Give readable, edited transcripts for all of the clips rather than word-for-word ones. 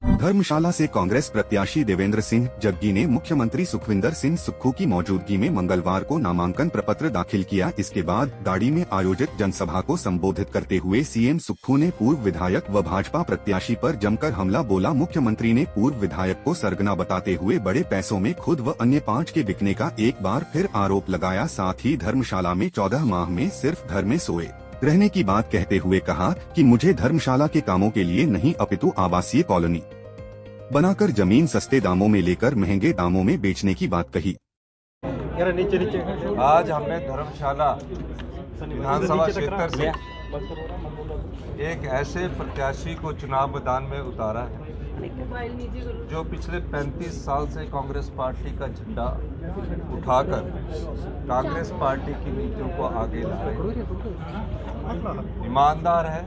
धर्मशाला से कांग्रेस प्रत्याशी देवेंद्र सिंह जग्गी ने मुख्यमंत्री सुखविंदर सिंह सुक्खू की मौजूदगी में मंगलवार को नामांकन प्रपत्र दाखिल किया। इसके बाद दाड़ी में आयोजित जनसभा को संबोधित करते हुए सीएम सुक्खू ने पूर्व विधायक व भाजपा प्रत्याशी पर जमकर हमला बोला। मुख्यमंत्री ने पूर्व विधायक को सरगना बताते हुए बड़े पैसों में खुद व अन्य 5 के बिकने का एक बार फिर आरोप लगाया। साथ ही धर्मशाला में 14 माह में सिर्फ घर में सोए रहने की बात कहते हुए कहा कि मुझे धर्मशाला के कामों के लिए नहीं अपितु आवासीय कॉलोनी बनाकर जमीन सस्ते दामों में लेकर महंगे दामों में बेचने की बात कही। आज हमने धर्मशाला विधानसभा क्षेत्र से एक ऐसे प्रत्याशी को चुनाव मैदान में उतारा है जो पिछले 35 साल से कांग्रेस पार्टी का झंडा उठाकर कांग्रेस पार्टी की नीतियों को आगे ला रहे हैं। ईमानदार है,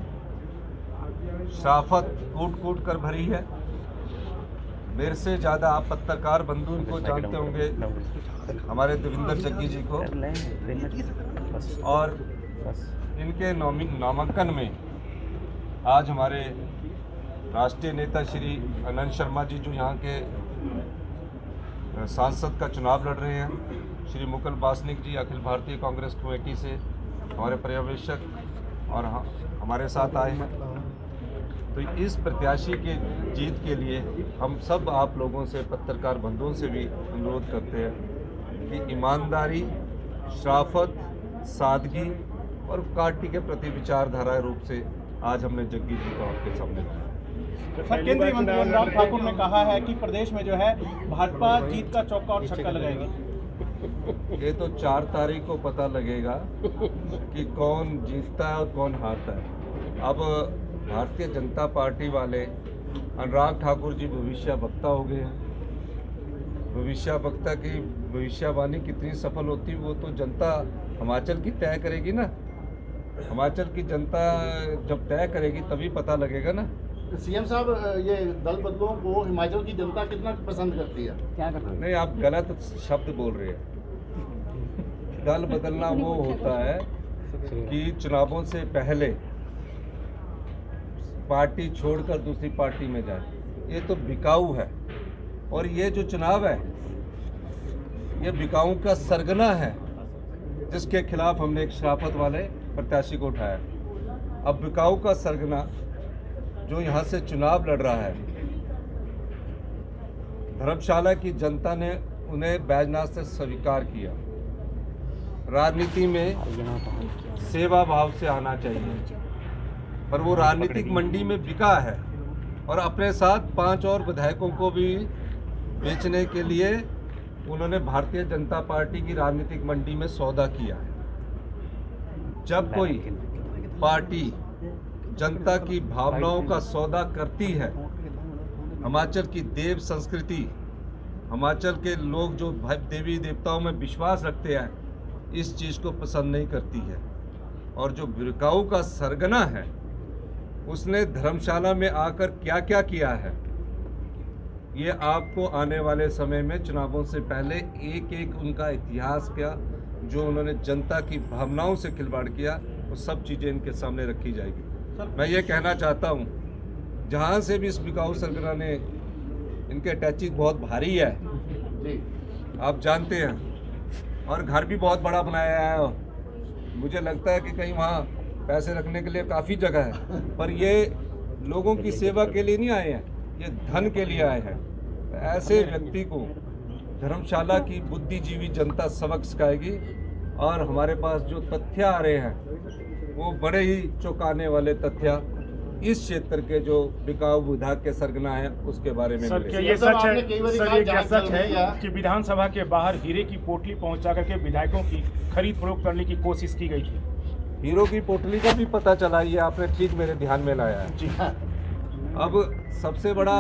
शराफत कूट कूट कर भरी है। मेरे से ज़्यादा आप पत्रकार बंधु को जानते होंगे, हमारे देवेंद्र जग्गी जी को, और इनके नामांकन में आज हमारे राष्ट्रीय नेता श्री आनंद शर्मा जी जो यहाँ के सांसद का चुनाव लड़ रहे हैं, श्री मुकुल वासनिक जी अखिल भारतीय कांग्रेस कमेटी से हमारे पर्यवेक्षक और हमारे साथ आए हैं। तो इस प्रत्याशी के जीत के लिए हम सब आप लोगों से, पत्रकार बंधुओं से भी अनुरोध करते हैं कि ईमानदारी, शराफत, सादगी और पार्टी के प्रति विचारधारा रूप से आज हमने जग्गी जी को आपके सामने लाया। सर, केंद्रीय मंत्री अनुराग ठाकुर ने कहा है कि प्रदेश में जो है भाजपा जीत का चौका और छक्का लगाएगी। ये तो 4 तारीख को पता लगेगा कि कौन जीतता है और कौन हारता है। अब भारतीय जनता पार्टी वाले अनुराग ठाकुर जी भविष्य वक्ता हो गए हैं। भविष्य वक्ता की भविष्यवाणी कितनी सफल होती वो तो जनता हिमाचल की तय करेगी ना। हिमाचल की जनता जब तय करेगी तभी पता लगेगा ना। सीएम साहब, ये दल बदलों को हिमाचल की जनता कितना पसंद करती है? क्या करना? नहीं, आप गलत शब्द बोल रहे हैं। दल बदलना वो होता है कि चुनावों से पहले पार्टी छोड़कर दूसरी पार्टी में जाए। ये तो बिकाऊ है, और ये जो चुनाव है ये बिकाऊ का सरगना है जिसके खिलाफ हमने एक शराफत वाले प्रत्याशी को उठाया। अब बिकाऊ का सरगना जो यहाँ से चुनाव लड़ रहा है, धर्मशाला की जनता ने उन्हें बैजनाथ से स्वीकार किया। राजनीति में सेवा भाव से आना चाहिए, पर वो राजनीतिक मंडी में बिका है और अपने साथ 5 और विधायकों को भी बेचने के लिए उन्होंने भारतीय जनता पार्टी की राजनीतिक मंडी में सौदा किया है। जब कोई पार्टी जनता की भावनाओं का सौदा करती है, हिमाचल की देव संस्कृति, हिमाचल के लोग जो देवी देवताओं में विश्वास रखते हैं, इस चीज़ को पसंद नहीं करती है। और जो बिकाऊ का सरगना है उसने धर्मशाला में आकर क्या क्या किया है, ये आपको आने वाले समय में चुनावों से पहले एक एक उनका इतिहास क्या, जो उन्होंने जनता की भावनाओं से खिलवाड़ किया, वो सब चीज़ें इनके सामने रखी जाएगी। मैं ये कहना चाहता हूँ, जहाँ से भी इस बिकाऊ सरगना ने, इनके अटैचिंग बहुत भारी है, आप जानते हैं, और घर भी बहुत बड़ा बनाया है। मुझे लगता है कि कहीं वहाँ पैसे रखने के लिए काफ़ी जगह है, पर ये लोगों की सेवा के लिए नहीं आए हैं, ये धन के लिए आए हैं। ऐसे व्यक्ति को धर्मशाला की बुद्धिजीवी जनता सबक सिखाएगी, और हमारे पास जो तथ्य आ रहे हैं वो बड़े ही चौंकाने वाले तथ्य इस क्षेत्र के जो बिकाऊ विधायक के सरगना है उसके बारे में। सर, क्या ये सच है? सर, ये क्या सच है कि विधानसभा के बाहर हीरे की पोटली पहुंचा करके विधायकों की खरीद फरोख्त करने की कोशिश की गई थी? हीरो की पोटली का भी पता चला, ये आपने ठीक मेरे ध्यान में लाया है जी। अब सबसे बड़ा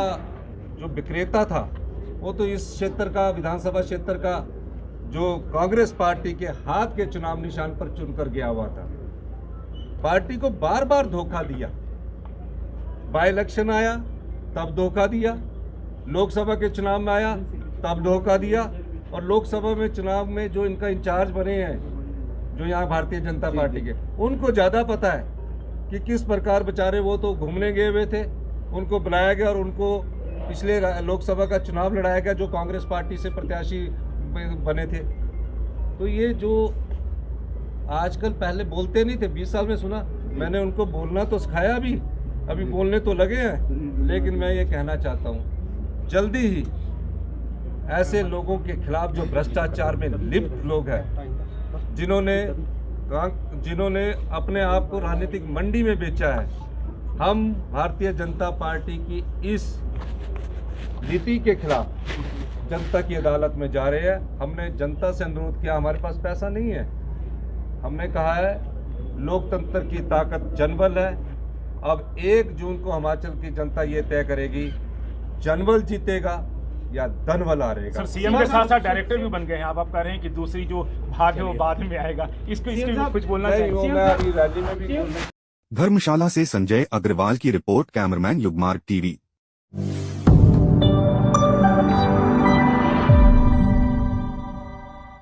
जो विक्रेता था वो तो इस क्षेत्र का, विधानसभा क्षेत्र का, जो कांग्रेस पार्टी के हाथ के चुनाव निशान पर चुनकर गया हुआ था। पार्टी को बार बार धोखा दिया, बाई इलेक्शन आया तब धोखा दिया, लोकसभा के चुनाव में आया तब धोखा दिया, और लोकसभा में चुनाव में जो इनका इंचार्ज बने हैं, जो यहाँ भारतीय जनता पार्टी के, उनको ज़्यादा पता है कि किस प्रकार बेचारे, वो तो घूमने गए हुए थे, उनको बुलाया गया और उनको पिछले लोकसभा का चुनाव लड़ाया गया जो कांग्रेस पार्टी से प्रत्याशी बने थे। तो ये जो आजकल पहले बोलते नहीं थे, 20 साल में सुना, मैंने उनको बोलना तो सिखाया भी, अभी बोलने तो लगे हैं। लेकिन मैं ये कहना चाहता हूँ जल्दी ही ऐसे लोगों के खिलाफ जो भ्रष्टाचार में लिप्त लोग हैं, जिन्होंने अपने आप को राजनीतिक मंडी में बेचा है, हम भारतीय जनता पार्टी की इस नीति के खिलाफ जनता की अदालत में जा रहे हैं। हमने जनता से अनुरोध किया, हमारे पास पैसा नहीं है, हमने कहा है लोकतंत्र की ताकत जनबल है। अब 1 जून को हिमाचल की जनता ये तय करेगी जनबल जीतेगा या धनबल हारेगा। सर सीएम के साथ साथ डायरेक्टर भी बन गए हैं, आप कह रहे हैं कि दूसरी जो भाग है वो बाद में आएगा, इसके कुछ बोलना चाहिए? मैं अभी रैली में भी धर्मशाला से संजय अग्रवाल की रिपोर्ट, कैमरामैन युगमार्ग टीवी।